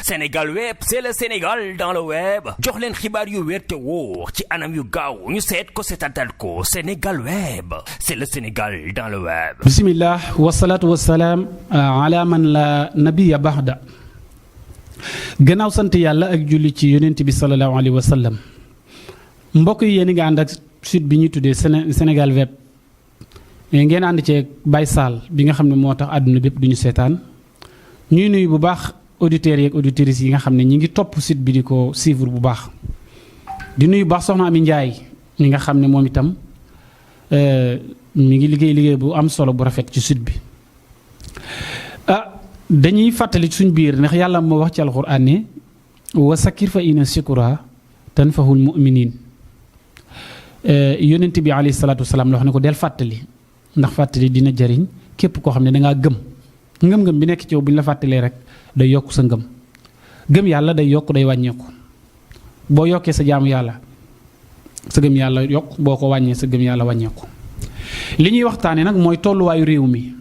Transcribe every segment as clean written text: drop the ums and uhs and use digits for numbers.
Sénégal Web, c'est le Sénégal dans le web jox leen xibaar yu wér te wóor ci anam yu gaaw ñu seet ko seetatal ko Sénégal Web, c'est le Sénégal dans le web. bismillah wasalaatu wasalaam ala man la nabiya baxda. gannaaw sant yàlla ak julli ci yonent bi sallallahu alayhi wa sallam. mbokk yi yéen a ngi ànd ak site bi ñuy tuddee Sénégal Web. ngeen ànd ci Baye Sall bi nga xam ne moo tax àdduna bépp duñu seetaan. ñuy nuyu bu baax auditeurs yeeg auditrices yi nga xam ne ñi ngi topp site bi di ko suivre bu baax. di nuyu baax soxna Ami Ndiaye mi nga xam ne moom itam mi ngi liggéey bu am solo bu rafet ci site bi. dañuy fàttali suñ biir ndax yàlla moo wax ci alxuraan ne wa sakir fa ina shukra tanfahul mu'minin. yonent bi alayhi salaatu wasalaam la wax ne ko del fàttali ndax fàttali dina jariñ képp koo xam ne dangaa gëm. ngëm-ngëm bi nekk ci yow bu ñu la fàttalee rek day yokk sa ngëm. gëm yàlla day yokk day wàññeeku. boo yokkee sa jaamu yàlla sa gëm yàlla yokk boo ko wàññee sa gëm yàlla wàññeeku. li ñuy waxtaane nag mooy tolluwaayu réew mi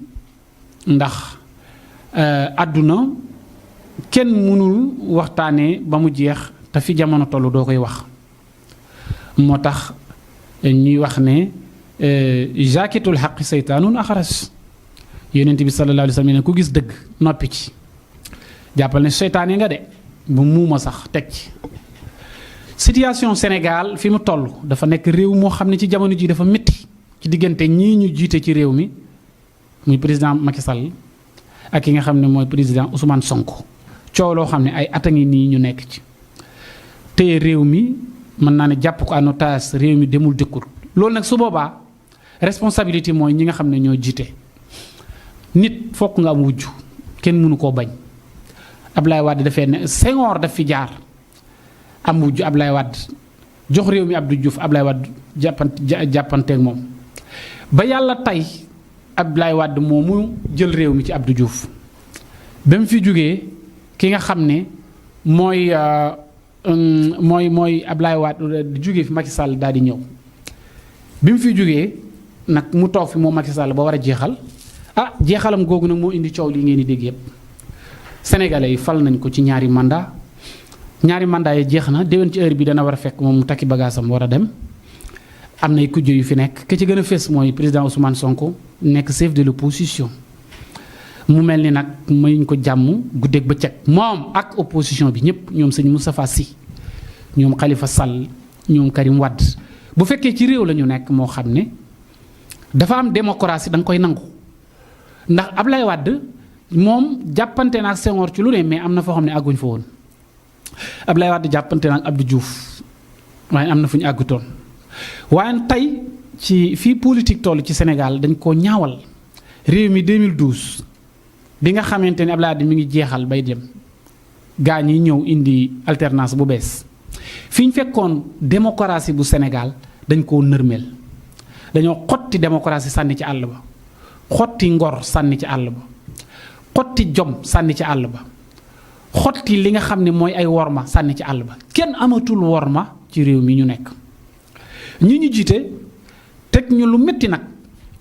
ndax àdduna kenn mënul waxtaanee ba mu jeex te fi jamono tollu doo koy wax. moo tax ñuy wax ne jaakitul xaqi seytaanun axaras. yonent bi sallallahu alayhi wa sallam ne ku gis dëgg noppi ci jàppal ne seytaane nga de bu muuma sax teg ci. situation Sénégal fi mu toll dafa nekk réew moo xam ne ci jamono ji dafa métti ci diggante ñii ñu jiite ci réew mi muy président Macky Sall ak ki nga xam ne mooy président Ousmane Sonko. coow loo xam ne ay at a ngi nii ñu nekk ci téye réew mi mën naa ne jàpp ko en otage réew mi demul dëkkul. loolu nag su boobaa responsabilité mooy ñi nga xam ne ñoo jiite. nit fokk nga am wujj kenn mënu koo bañ. Ablaye Wade dafee ne Senghor daf fi jaar am wujj Ablaye Wade jox réew mi Abdou Diouf Ablaye Wade jàppanteeg moom ba yàlla tey Ablaye Wade moomu jël réew mi ci Abdou Diouf ba mu fi jógee ki nga xam ne mooy Ablaye Wade di jógee fi Macky Sall daal di ñëw bi mu fi jógee nag mu toog fi moom Macky Sall ba war a jeexal. jeexalam googu nag moo indi coow li ngeen di dégg yépp sénégalais yi fal nañ ko ci ñaari mandat yi jeex na déwén ci heure bi dana war a fekk moom mu takki bagaasam war a dem. am nay kujje yu fi nekk ke ci gën a fees mooy président Ousmane Sonko nekk chef de l'opposition mu mel ni nag mayuñ ko jàmm guddeeg bëccëg moom ak opposition bi ñëpp ñoom sëñ Moustapha Sy ñoom Khalifa Sall ñoom Karim Wade bu fekkee ci réew la ñu nekk moo xam ne dafa am démocratie da nga koy nangu. ndax Ablaye Wade moom jàppante na ak Senghor ci lu ne mais am na foo xam ne àgguñ fa woon Ablaye Wade jàppante na ak Abdou Diouf waaye am na fu ñu àggutoon waaye tey ci fii politique toll ci Sénégal dañ koo ñaawal réew mi 2012 bi nga xamante ne Ablaye Wade mi ngi jeexal bay dem gaa ñi ñëw indi alternance bu bees fi ñu fekkoon démocratie bu Sénégal dañ koo nërmeel dañoo xotti démocratie sànni ci àll ba. xotti ngor sànni ci àll ba xotti jom sànni ci àll ba xotti li nga xam ne mooy ay worma sànni ci àll ba kenn amatul worma ci réew mi ñu nekk. ñi ñu jiite teg ñu lu métti nag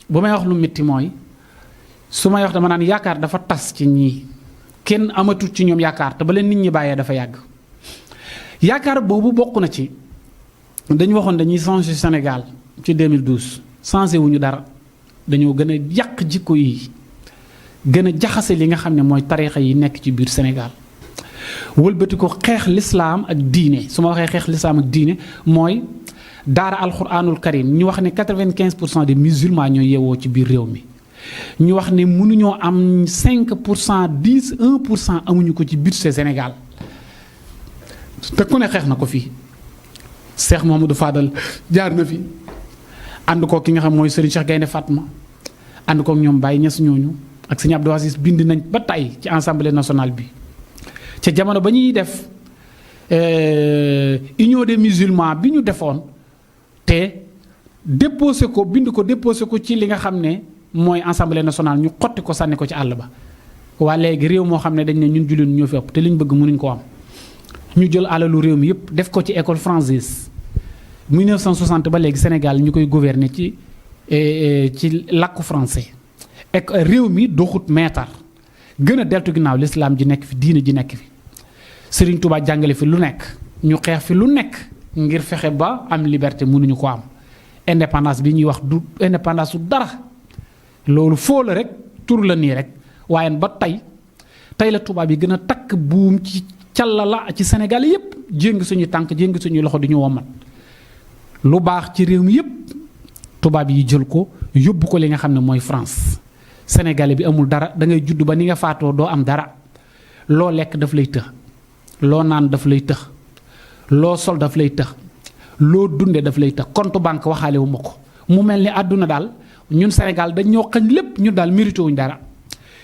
bu may wax lu métti mooy su may wax dama naan yaakaar dafa tas ci ñii kenn amatul ci ñoom yaakaar te ba leen nit ñi bàyyee dafa yàgg. yaakaar boobu bokk na ci dañu waxoon dañuy changer Sénégal ci 2012 changé wuñu dara. dañoo gën a yàq jikko yi gën a jaxase li nga xam ne mooy tariixa yi nekk ci biir Sénégal wëlbati ko xeex lislaam ak diine su ma waxee xeex lislaam ak diine mooy daara alxuraanul karim ñu wax ne 95% des musulmans ñoo yeewoo ci biir réew mi ñu wax ne mënuñoo am 5% 1% amuñu ko ci budget Sénégal te ku ne xeex na ko fii Cheikh Mouhamadou Fadal jaar na fi. ànd koog ki nga xam mooy Serigne Cheikh Gaynde Fatma ànd koog ñoom Baye Niass ñooñu ak Serigne Abdou Aziz bind nañ ba tey ci assemblée nationale bi ca jamono ba ñuy def union des musulmans bi ñu defoon te déposé ko bind ko déposé ko ci li nga xam ne mooy assemblée nationale ñu xotti ko sànni ko ci àll ba. waa léegi réew moo xam ne dañ ne ñun jullit ñoo fi ëpp te liñ bëgg mënuñ ko am ñu jël alalu réew mi yëpp def ko ci école française 1960 ba léegi Sénégal ñu koy gouverner ci làkku français ak réew mi doxut meetar gën a deltu ginnaaw l'islam ji nekk fi diine ji nekk fi Serigne Touba jàngale fi lu nekk ñu xeex fi lu nekk ngir fexe ba am liberté mënuñu ko am indépendance bi ñuy wax du indépendance su dara loolu foo la rek tur la nii rek waaye ba tey la tubaab yi gën a takk buum ci càllala ci Sénégal yépp jéng suñu tànk jéng suñuy loxo di ñu womat lu baax ci réew mi yépp tubaab yi jël ko yóbbu ko li nga xam ne mooy France Sénégalais bi amul dara da ngay judd ba ni nga faatoo doo am dara loo lekk daf lay tëx loo naan daf lay tëx loo sol daf lay tëx loo dunde daf lay tëx compte banque waxaale wu ma ko mu mel ni àdduna daal ñun Sénégal dañ ñoo xañ lépp ñun daal mérité wuñ dara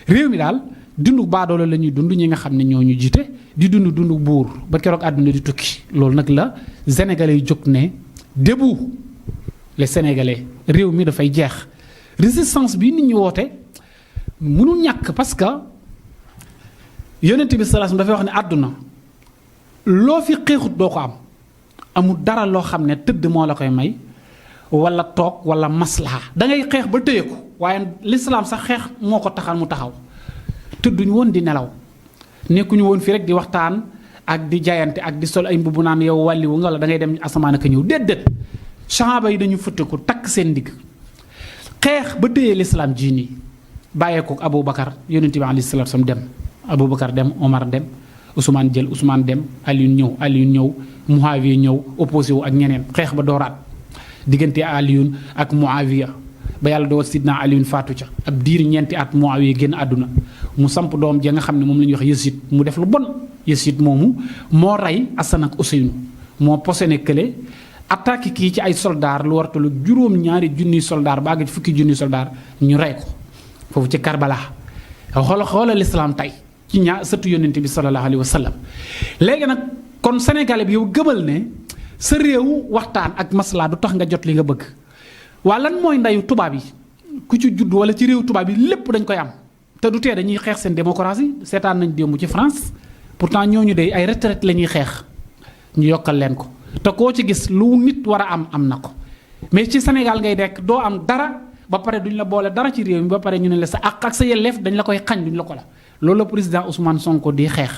réew mi daal dundu baadoolo la ñuy dund ñi nga xam ne ñoo ñu jiite di dundu buur ba keroog àdduna di tukki loolu nag la Sénégalais yi jóg ne debout les Sénégalais réew mi dafay jeex résistance bi nit ñi woote mënul ñàkk parce que yonent bi sallallahu alayhi wasallam dafay wax ne àdduna loo fi xeexut doo ko am amul dara loo xam ne tëdd moo la koy may wala toog wala maslaha da ngay xeex ba tëye ko waaye l'islam sax xeex moo ko taxal mu taxaw tëdduñu woon di nelaw nekkuñu woon fi rek di waxtaan ak di jaayante ak di sol ay mbubb naan yow wàlliwu nga wala da ngay dem asamaan ak ñëw déedéet saxaaba yi dañu futtiku takk seen ndigg xeex ba tëyee l'islam jii nii bàyyeekook Aboubacar yonent bi alayhi salaatu salaam dem Aboubacar dem Omar dem Ousmane jël Ousmane dem Alioune ñëw Muawiya ñëw opposé wu ak ñeneen xeex ba dooraat diggante Alioune ak Muawiya ba yàlla dogal sidna Alioune faatu ca ab diir ñeenti at Muawiya génn àdduna mu samp doom ja nga xam ne moom la ñuy wax Yazid mu def lu bon Yazid moomu moo rey Asan ak Useynu moo posone kële attaque kii ci ay soldaar lu wartalu juróom-ñaari junniy soldaar ba àgg fukki junniy soldaar ñu rey ko foofu ci Karbala xoola lislaam tey ci sëtu yonent bi sallallahu alayhi wa sallam léegi nag kon sénégalais bi yow gëmal ne sa réew waxtaan ak maslaa du tax nga jot li nga bëgg waa lan mooy ndeyu tubaab yi ku ci judd wala ci réew tubaab yi lépp dañ koy am te du tee dañuy xeex seen démocratie seetaan nañ démb ci France pourtant ñooñu de ay retraite la ñuy xeex ñu yokkal leen ko te koo ci gis lu nit war a am na ko mais ci Sénégal ngay dekk doo am dara ba pare duñ la boole dara ci réew mi ba pare ñu ne la sa àq ak sa yelleef dañ la koy xañ duñ la ko la loolu la président Ousmane Sonko di xeex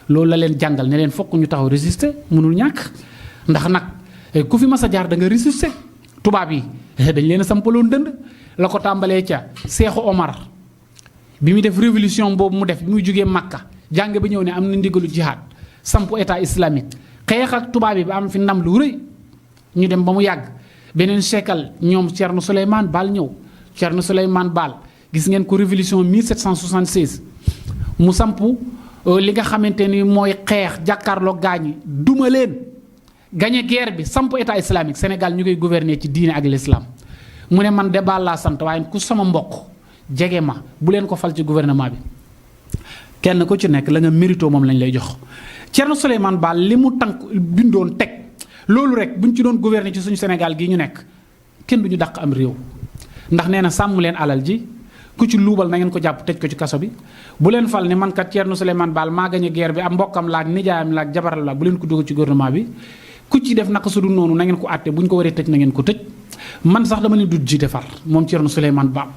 loolu la leen jàngal ne leen fokk ñu taxaw résister mënul ñàkk ndax nag ku fi mas a jaar da nga résister tubaab yi dañ leen a sampaloon dënd la ko tàmbalee ca Seexu Omar bi muy def révolution boobu mu def bi muy jógee Makka jàng ba ñëw ne am na ndigalu jihaad sampu état islamique xeex ak tubaab yi ba am fi ndam lu rëy ñu dem ba mu yàgg beneen seekal ñoom Thierno Souleymane Baal ñëw Thierno Souleymane Baal gis ngeen ko révolution 1776 mu sampu li nga xamante ni mooy xeex jàkkaarloo gaañi duma leen gañe guerre bi sampu état islamique Sénégal ñu koy gouverner ci diine ak l'islam mu ne man de Baal laa sant waaye ku sama mbokk jege ma bu leen ko fal ci gouvernement bi kenn ku ci nekk la nga mérito moom lañ lay jox Thierno Souleymane Baal li mu tànk bindoon teg loolu rek buñ ci doon gouverner ci suñu Sénégal gii ñu nekk kenn du ñu dàq am réew ndax nee na sàmm leen alal ji ku ci luubal na ngeen ko jàpp tëj ko ci kaso bi bu leen fal ne man kat Thierno Souleymane Baal maa gañe guerre bi am mbokkam laak nijaayam laak jabaral la bu leen ko dugg ci gouvernement bi ku ci def naka su dul noonu na ngeen ko àtte bu ñu ko waree tëj na ngeen ko tëj man sax dama leen du jiite far moom Thierno Souleymane Baal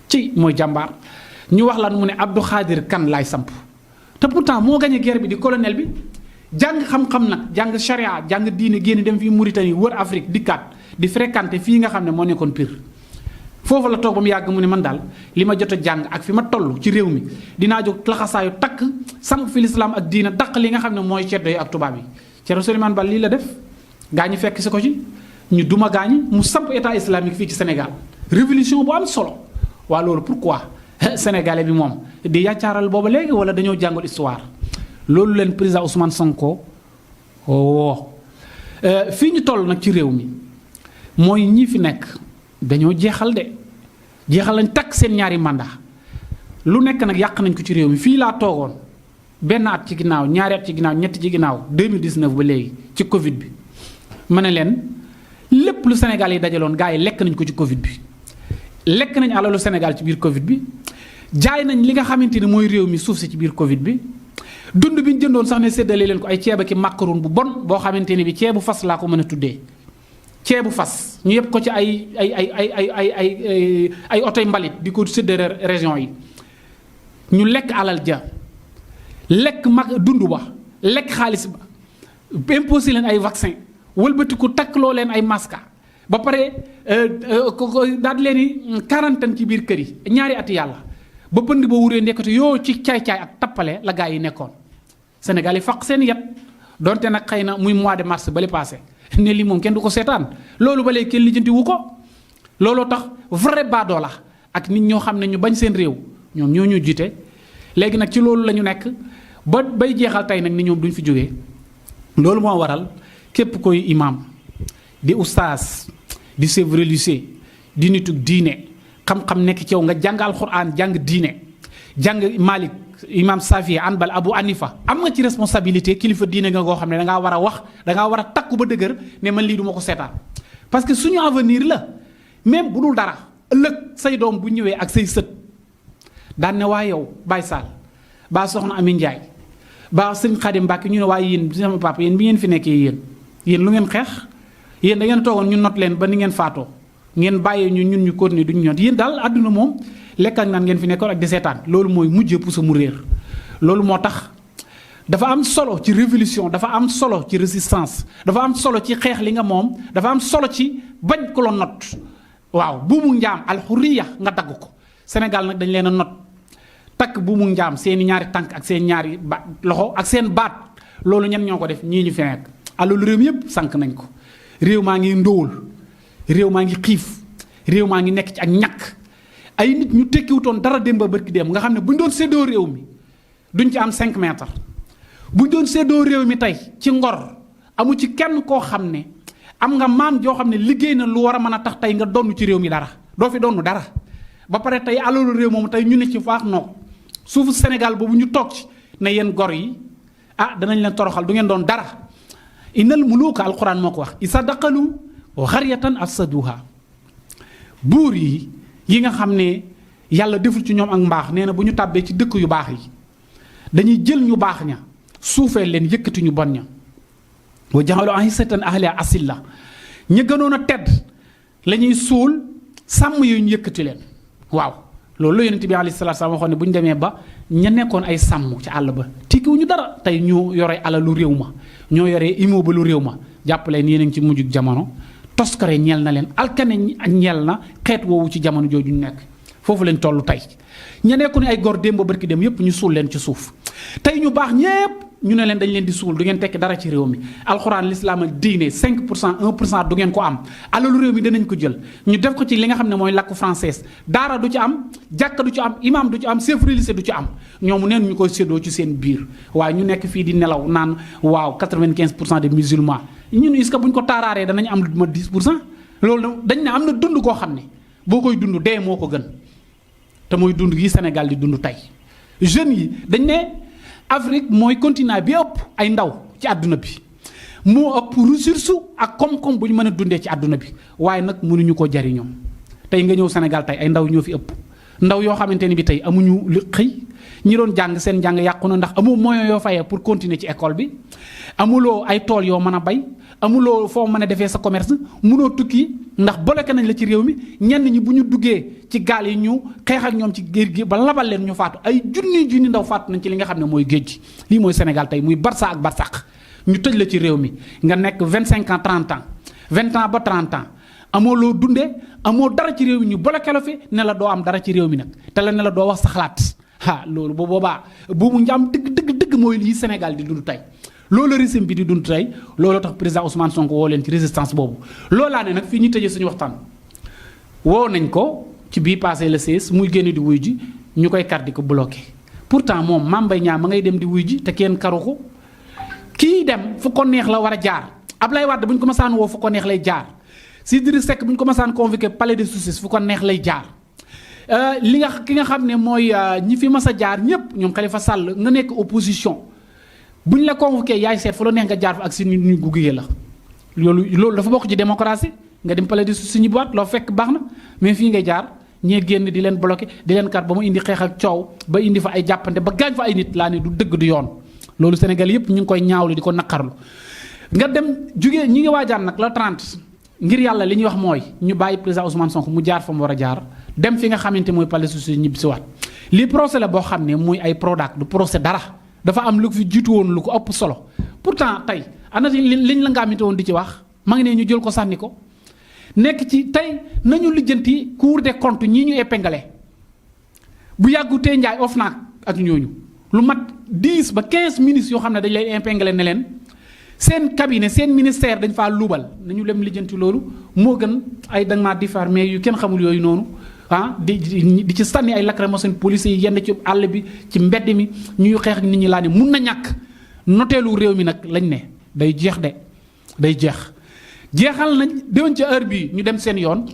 ci mooy jàmbaar ñu wax lan mu ne Abdou Khadir Kane laay samp te pourtant moo gañe guerre bi di colonel bi jàng xam-xam nag jàng charia jàng diine génn dem fii Mauritanie wër Afrique dikkaat di fréquenté fii nga xam ne moo nekkoon Pire foofu la toog ba mu yàgg mu ne man daal li ma jot a jàng ak fi ma toll ci réew mi dinaa jóg laxasaayu takk samp fi lislaam ak diina daq li nga xam ne mooy ceddo yi ak tubaab yi Thierno Souleymane Baal lii la def gaañi fekk si ko ci ñu duma gaañi mu samp état islamique fii ci Sénégal révolution bu am solo waa loolu pourquoi sénégalais bi moom di yàccaaral booba léegi wala dañoo jàngul histoire loolu leen président Ousmane Sonko woo fii ñu toll nag ci réew mi mooy ñi fi nekk dañoo jeexal lañ takk seen ñaari mandat lu nekk nag yàq nañ ko ci réew mi fii laa toogoon benn at ci ginnaaw ñaari at ci ginnaaw ñetti ci ginnaaw 2019 ba léegi ci Covid bi ma ne leen lépp lu Sénégal yi dajaloon gars yi lekk nañ ko ci Covid bi lekk nañ alalu Sénégal ci biir Covid bi jaay nañ li nga xamante ni mooy réew mi suuf si ci biir Covid bi dund bi ñu jëndoon sax ne séddale leen ko ay ceeba ki macaron bu bon boo xamante ni bi ceebu fas laa ko mën a tuddee ceebu fas ñu yëpp ko ci ay otoy mbalit di ko séddale région yi ñu lekk alal ja lekk mag dund ba lekk xaalis ba imposé leen ay vaccin wëlbatiku takkloo leen ay masque ba pare daal di leen di quarantaine ci biir kër yi ñaari ati yàlla ba pënd ba wuree nekkati yoo ci caay-caay ak tappale la gaa yi nekkoon Sénégal yi faq seen yat donte nag xëy na muy mois de mars ba le passé ne lii moom kenn du ko seetaan loolu ba léegi kenn lijjanti wu ko looloo tax vrai baadoo la ak nit ñoo xam ne ñu bañ seen réew ñoom ñoo ñu jiite léegi nag ci loolu la ñu nekk ba bay jeexal tey nag ni ñoom duñ fi jógee loolu moo waral képp koy imam di ustaas di chef religieux di nitu diine xam-xam nekk ci yow nga jàng alxuraan jàng diine jàng Malik imam Safi Anbal Abu Hanifa am nga ci responsabilité kilifa diine nga koo xam ne dangaa war a wax dangaa war a takku ba dëgër ne man lii du ma ko seetaan parce que suñu avenir la même bu dul dara ëllëg say doom bu ñëwee ak say sët daan ne waa yow Baye Sall baa soxna Ami Ndiaye baa sëñ Xadim Mbàkke ñu ne waaye yéen sama papa yéen bi ngeen fi nekkee yéen lu ngeen xeex yéen da ngeen toogoon ñu not leen ba ni ngeen faatoo ngeen bàyyee ñun ñu continuer duñu ñot yéen daal àdduna moom lekk ak naan ngeen fi nekkoon ak di seetaan loolu mooy mujjee puso mu réer loolu moo tax dafa am solo ci révolution dafa am solo ci résistance dafa am solo ci xeex li nga moom dafa am solo ci bañ ko la not waaw buumu njaam alxuriya nga dagg ko Sénégal nag dañ leen a not takk buumu njaam seeni ñaari tànk ak seen ñaari loxo ak seen baat loolu ñen ñoo ko def ñii ñu fi nekk alalu réew mi yëpp sànq nañ ko réew maa ngi ndóol réew maa ngi xiif réew maa ngi nekk ci ak ñàkk ay nit ñu tekkiwutoon dara démb barki démb nga xam ne bu ñu doon séddoo réew mi duñ ci am 5 mètres bu ñu doon séddoo réew mi tey ci ngor amu ci kenn koo xam ne am nga maam joo xam ne liggéey na lu war a mën a tax tey nga donn ci réew mi dara doo fi donn dara ba pare tey alalu réew moom tey ñu ne ci faax noo suufu Sénégal boobu ñu toog ci ne yéen gor yi danañ leen toroxal du ngeen doon dara innal muluuka alquran moo ko wax isa daqalu xaryatan afsaduha buur yi nga xam ne yàlla deful ci ñoom ak mbaax nee na bu ñu tàbbee ci dëkk yu baax yi dañuy jël ñu baax ña suufee leen yëkkati ñu bon ña wa jaxalu ahisatan ahliha asilla ña gënoon a tedd la ñuy suul sàmm yooyu ñu yëkkati leen waaw loolu la yonent bi alayhi salaatu salaam waxoon ne bu ñu demee ba ña nekkoon ay sàmm ci àll ba tikkiwuñu dara tey ñu yore alalu réew ma ñoo yore immeuble lu réew ma jàppale ni yéen a ngi ci mujjug jamono toskare ñeel na leen alkane ñeel na xeet woowu ci jamono jooju ñu nekk foofu leen toll tey ña nekkoon ay gor démb ba barki dem yépp ñu suul leen ci suuf tey ñu baax ñépp ñu ne leen dañ leen di suul du ngeen tekki dara ci réew mi alxuraan lislaam ak diine 5 pour cent 1 pour cent du ngeen ko am alalu réew mi danañ ko jël ñu def ko ci li nga xam ne mooy làkku française daara du ci am jàkka du ci am imam du ci am chef religieux du ci am ñoomu neen ñu koy séddoo ci seen biir waaye ñu nekk fii di nelaw naan waaw 95 pour cent des musulmans ñun est-ce que bu ñu ko taaraaree danañ am lu ma 10 pour cent loolu dañ ne am na dund koo xam ne boo koy dund dee moo ko gën te mooy dund gi Sénégal di dund tey jeunes yi dañ ne Afrique mooy continent bi ëpp ay ndaw ci àdduna bi moo ëpp ressource ak koom-koom bu ñu mën a dundee ci àdduna bi waaye nag mënuñu ko jariñoo tey nga ñëw Sénégal tey ay ndaw ñoo fi ëpp ndaw yoo xamante ni bi tey amuñu li xëy ñi doon jàng seen jàng yàqu na ndax amoo moyen yoo fayee pour continuer ci école bi amuloo ay tool yoo mën a bay amuloo foo mën a defee sa commerce mënoo tukki ndax bloqué nañ la ci réew mi ñenn ñi bu ñu duggee ci gaal yi ñu xeex ak ñoom ci géej gi ba labal leen ñu faatu ay junni ndaw faatu nañ ci li nga xam ne mooy géej gi lii mooy Sénégal tey muy Barça ak Barsaq ñu tëj la ci réew mi nga nekk 25 ans 30 ans 20 ans ba 30 ans amoo loo dundee amoo dara ci réew mi ñu bloqué la fi ne la doo am dara ci réew mi nag te la ne la doo wax sa xalaat loolu bu boobaa boobu njaam dëgg mooy lii Sénégal di dund tey loolu régime bi di dund tey loolu tax président Ousmane Sonko woo leen ci résistance boobu loolaa ne nag fii ñu tëjee suñu waxtaan woo nañ ko ci bii passé le 16 muy génn di wuy ji ñu koy kar di ko bloqué pourtant moom Mame Mbaye Niang ma ngay dem di wuy ji te kenn karu ko kii dem fu ko neex la war a jaar Ablaye Wade bu ñu ko masaan woo fu ko neex lay jaar Idrissa Seck bu ñu ko masaan convoqué palais de justice fu ko neex lay jaar ki nga xam ne mooy ñi fi mas a jaar ñëpp ñoom Khalifa Sall nga nekk opposition bu ñu la convoqué yaay seet fu la neex nga jaar fa ak si ñu gugee la loolu dafa bokk ci démocratie nga dem palais de justice ñu boîte loo fekk baax na mais fii ngay jaar ñee génn di leen bloqué di leen kar ba mu indi xeex ak coow ba indi fa ay jàppante ba gaañ fa ay nit laa ne du dëgg du yoon loolu Sénégal yëpp ñu ngi koy ñaawlu di ko naqarlu nga dem jugee ñi ngi waajaan nag la 30 ngir yàlla li ñuy wax mooy ñu bàyyi président Ousmane Sonko mu jaar fa mu war a jaar dem fi nga xamante mooy palais de justice ñibbi si waat lii procès la boo xam ne muy ay Prodac du procès dara dafa am lu fi jiitu woon lu ko ëpp solo pourtant tey ana liñ la ngaamite woon di ci wax ma ngi ne ñu jël ko sànni ko nekk ci tey nañu lijjanti Cour des comptes ñii ñu épinglé bu yàggu tey njaay OFNAC ak ñooñu lu mat 10 ba 15 ministres yoo xam ne dañ lay épinglé ne leen seen cabinet seen ministère dañ faa luubal nañu lem lijjanti loolu moo gën ay danga maa diffamé yu kenn xamul yooyu noonu di ci sànni ay lacrymogène police yi yenn ci àll bi ci mbedd mi ñuy xeex ak nit ñi laa ne mun na ñàkk noteelu réew mi nag lañ ne day jeex de day jeexal nañ déwén ca heure bii ñu dem seen yoon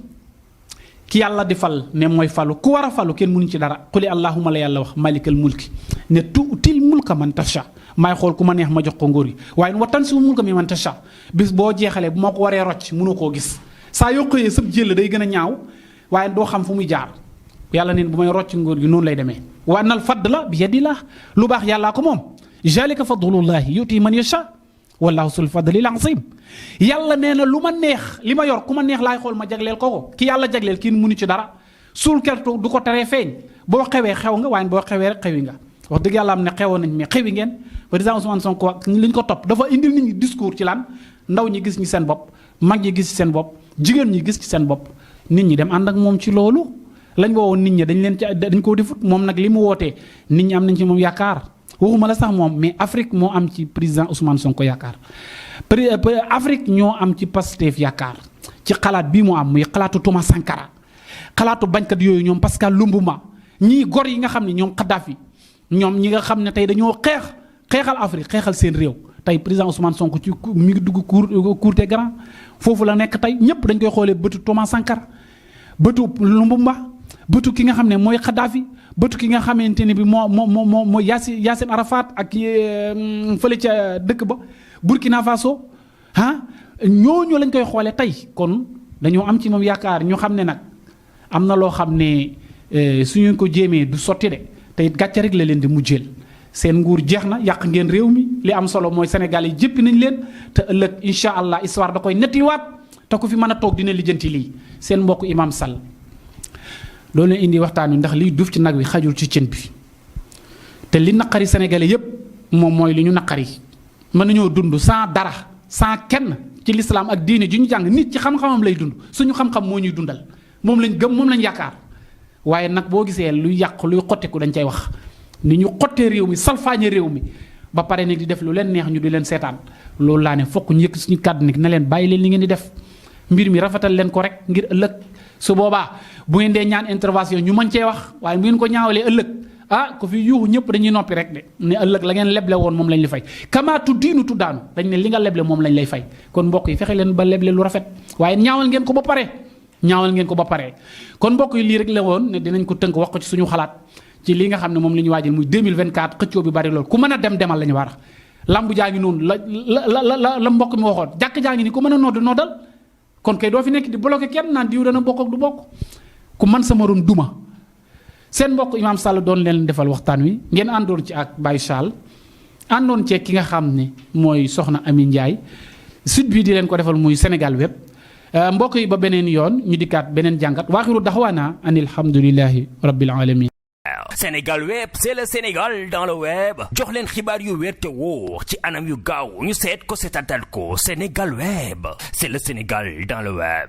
ki yàlla di fal ne mooy falu ku war a falu kenn mënuñ ci dara quli allahumma la yàlla wax malikal mulki ne tuutil mulka man tasha maay xool ku ma neex ma jox ko ngóor yi waaye wa tansiwul mulka mi man tasha bis boo jeexalee bu ma ko waree rocc mënoo koo gis saa yoo xëyee sab jël day gën a ñaaw waaye doo xam fu muy jaar yàlla neen bu may rocc ngóor gi noonu lay demee wa annal fadla bi yadillah lu baax yàllaa ko moom jalika fadlullahi yuti man yasha wallahu sul fadlil azim yàlla nee na lu ma neex li ma yor ku ma neex laay xool ma jagleel ko ki yàlla jagleel kii mënu ci dara suul kertu du ko teree feeñ boo xewee xew nga waaye boo xewee rek xewi nga wax dëgg yàlla am ne xewoon nañ mais xewi ngeen président Ousmane Sonko li ñu ko topp dafa indil nit ñi discours ci lan ndaw ñi gis ñi seen bopp mag ñi gis ci seen bopp jigéen ñi gis ci seen bopp nit ñi dem ànd ak moom ci loolu lañ woowoon nit ñi dañ koo defut moom nag li mu wootee nit ñi am nañ ci moom yaakaar waxuma la sax moom mais Afrique moo am ci président Ousmane Sonko yaakaar Afrique ñoo am ci Pastef yaakaar ci xalaat bii mu am muy xalaatu Thomas Sankara xalaatu bañkat yooyu ñoom Pascal Lumumba ñii gor yi nga xam ne ñoom Kadhafi ñoom ñi nga xam ne tey dañoo xeexal Afrique xeexal seen réew tey président Ousmane Sonko ci mi ngi dugg cour des grands foofu la nekk tey ñëpp dañ koy xoolee bëtu Thomas Sankara bëtu Lumumba bëtu ki nga xam ne mooy Kadhafi bëtu ki nga xamante ne bi moo Yassin Arafat ak fële ca dëkk ba Burkina Faso ñooñu lañ koy xoolee tey kon dañoo am ci moom yaakaar ñu xam ne nag am na loo xam ne suñu ko jéemee du sotti de te it gàcce rek la leen di mujjeel seen nguur jeex na yàq ngeen réew mi li am solo mooy Sénégal yi jëppi nañ leen te ëllëg incha allah histoire da koy nettiwaat te ku fi mën a toog dina lijjanti lii seen mbokk Imam Sall loolu leen indi waxtaan wi ndax liy duuf ci nag wi xajul ci cin bi te li naqari sénégalais yépp moom mooy li ñu naqari mën nañoo dund sans dara sans kenn ci l'islam ak diine ji ñu jàng nit ci xam-xamam lay dund suñu xam-xam moo ñuy dundal moom lañ gëm moom lañ yaakaar waaye nag boo gisee luy yàq luy xotteeku dañ cay wax ni ñu xottee réew mi salfaañe réew mi ba pare nag di def lu leen neex ñu di leen seetaan loolu laa ne fokk ñu yëkk suñu kàddu nag ne leen bàyyi leen li ngeen di def mbir mi rafetal leen ko rek ngir ëllëg su boobaa bu ngeen dee ñaan intervention ñu mën cee wax waaye bu ngeen ko ñaawalee ëllëg ko fi yuuxu ñëpp dañuy noppi rek de ne ëllëg la ngeen leble woon moom lañ lay fay kamaatu diinu tuddaanu dañ ne li nga leble moom lañ lay fay kon mbokk yi fexe leen ba leble lu rafet waaye ñaawal ngeen ko ba pare kon mbokk yi lii rek la woon ne dinañ ko tënk wax ko ci suñu xalaat ci li nga xam ne moom la ñu waajal muy 2024 xëccoo bi bari loolu ku mën a demal la ñu war a lambu jaa ngi noonu la mbokk mi waxoon jàkk jaa ngi ni ku mën a noddal kon kay doo fi nekk di bloqué kenn naan diw dana bokk ak du bokk ku man sa morom duma seen mbokk Imam Sall doon leen defal waxtaan wi ngeen àndoon ci ak Baye Sall àndoon ci ki nga xam ne mooy Soxna Ami Ndiaye sud bi di leen ko defal muy Sénégal Web mbokk yi ba beneen yoon ñu dikkaat beneen jàngat waaxiru daxwaana an alhamdulillahi rabbil alamin Sénégal Web, c'est le Sénégal dans le web jox leen xibaar yu wér te wóor ci anam yu gaaw ñu seet ko seetatal ko Sénégal Web, c'est le Sénégal dans le web.